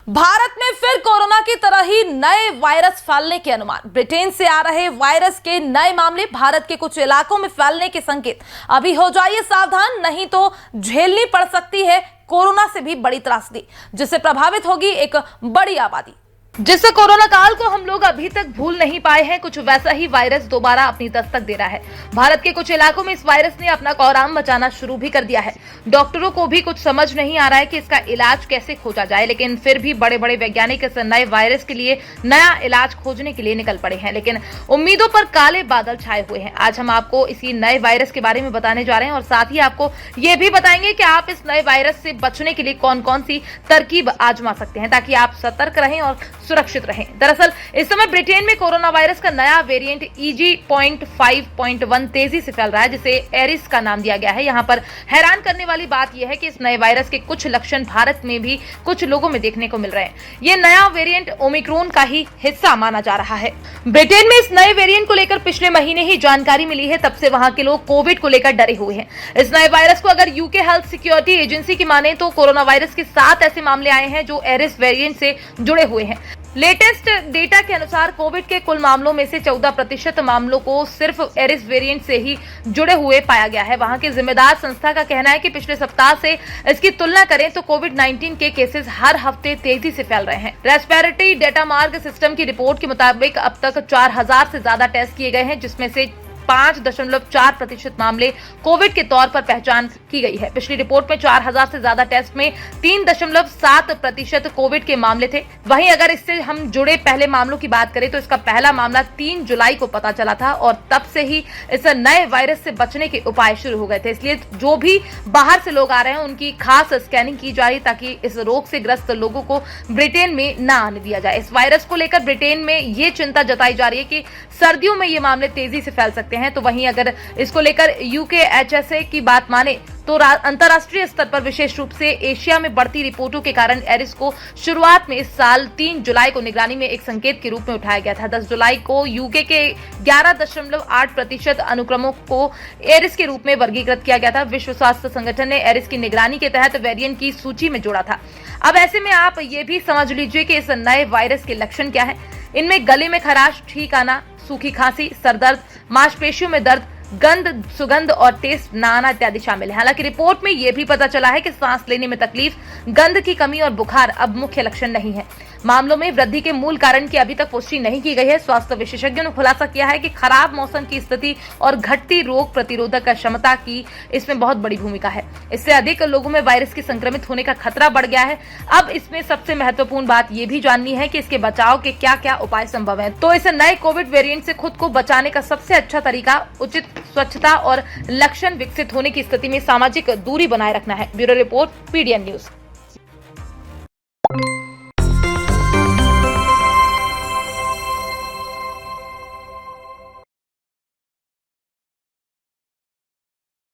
भारत में फिर कोरोना की तरह ही नए वायरस फैलने के अनुमान। ब्रिटेन से आ रहे वायरस के नए मामले, भारत के कुछ इलाकों में फैलने के संकेत। अभी हो जाइए सावधान, नहीं तो झेलनी पड़ सकती है कोरोना से भी बड़ी त्रासदी, जिससे प्रभावित होगी एक बड़ी आबादी। जिससे कोरोना काल को हम लोग अभी तक भूल नहीं पाए हैं, कुछ वैसा ही वायरस दोबारा अपनी दस्तक दे रहा है। भारत के कुछ इलाकों में इस वायरस ने अपना कोहराम मचाना शुरू भी कर दिया है। डॉक्टरों को भी कुछ समझ नहीं आ रहा है कि इसका इलाज कैसे खोजा जाए, लेकिन फिर भी बड़े बड़े वैज्ञानिक इस नए वायरस के लिए नया इलाज खोजने के लिए निकल पड़े हैं, लेकिन उम्मीदों पर काले बादल छाए हुए हैं। आज हम आपको इसी नए वायरस के बारे में बताने जा रहे हैं और साथ ही आपको ये भी बताएंगे कि आप इस नए वायरस से बचने के लिए कौन कौन सी तरकीब आजमा सकते हैं ताकि आप सतर्क रहें और सुरक्षित रहें। दरअसल इस समय ब्रिटेन में कोरोना वायरस का नया वेरिएंट EG.5.1 तेजी से फैल रहा है, जिसे एरिस का नाम दिया गया है। यहाँ पर हैरान करने वाली बात यह है कि इस नए वायरस के कुछ लक्षण भारत में भी कुछ लोगों में देखने को मिल रहे हैं। ये नया वेरिएंट ओमिक्रॉन का ही हिस्सा माना जा रहा है। ब्रिटेन में इस नए वेरिएंट को लेकर पिछले महीने ही जानकारी मिली है, तब से वहां के लोग कोविड को लेकर डरे हुए हैं। इस नए वायरस को अगर यूके हेल्थ सिक्योरिटी एजेंसी की माने तो कोरोना वायरस के 7 ऐसे मामले आए हैं जो एरिस वेरिएंट से जुड़े हुए हैं। लेटेस्ट डेटा के अनुसार कोविड के कुल मामलों में से 14% मामलों को सिर्फ एरिस वेरिएंट से ही जुड़े हुए पाया गया है। वहां की जिम्मेदार संस्था का कहना है कि पिछले सप्ताह से इसकी तुलना करें तो कोविड-19 के केसेस हर हफ्ते तेजी से फैल रहे हैं। रेस्पिरेटरी डेटा मार्ग सिस्टम की रिपोर्ट के मुताबिक अब तक 4000 से ज्यादा टेस्ट किए गए हैं, जिसमें से 5.4% मामले कोविड के तौर पर पहचान की गई है। पिछली रिपोर्ट में 4000 से ज्यादा टेस्ट में 3.7% कोविड के मामले थे। वहीं अगर इससे हम जुड़े पहले मामलों की बात करें तो इसका पहला मामला 3 जुलाई को पता चला था और तब से ही इस नए वायरस से बचने के उपाय शुरू हो गए थे। इसलिए जो भी बाहर से लोग आ रहे हैं उनकी खास स्कैनिंग की जा रही ताकि इस रोग से ग्रस्त लोगों को ब्रिटेन में न आने दिया जाए। इस वायरस को लेकर ब्रिटेन में ये चिंता जताई जा रही है कि सर्दियों में ये मामले तेजी से फैल सकते हैं। तो वहीं अगर इसको लेकर UKHSA की बात माने तो अंतर्राष्ट्रीय स्तर पर विशेष रूप से एशिया में बढ़ती रिपोर्टों के कारण एरिस को शुरुआत में इस साल 3 जुलाई को निगरानी में एक संकेत के रूप में उठाया गया था। 10 जुलाई को यूके के 11.8% अनुक्रमों को एरिस के रूप में वर्गीकृत किया गया था। विश्व स्वास्थ्य संगठन ने एरिस की निगरानी के तहत वेरिएंट की सूची में जोड़ा था। अब ऐसे में आप ये भी समझ लीजिए कि इस नए वायरस के लक्षण क्या है। इनमें गले में खराश, छींक आना, सूखी खांसी, सरदर्द, मांसपेशियों में दर्द, गंध, सुगंध और टेस्ट न आना इत्यादि शामिल है। हालांकि रिपोर्ट में यह भी पता चला है कि सांस लेने में तकलीफ, गंध की कमी और बुखार अब मुख्य लक्षण नहीं है। मामलों में वृद्धि के मूल कारण की अभी तक पुष्टि नहीं की गई है। स्वास्थ्य विशेषज्ञों ने खुलासा किया है कि खराब मौसम की स्थिति और घटती रोग प्रतिरोधक क्षमता की इसमें बहुत बड़ी भूमिका है। इससे अधिक लोगों में वायरस के संक्रमित होने का खतरा बढ़ गया है। अब इसमें सबसे महत्वपूर्ण बात यह भी जाननी है कि इसके बचाव के क्या क्या उपाय संभव है। तो इस नए कोविड वेरिएंट से खुद को बचाने का सबसे अच्छा तरीका उचित स्वच्छता और लक्षण विकसित होने की स्थिति में सामाजिक दूरी बनाए रखना है। Bureau report, PDN news.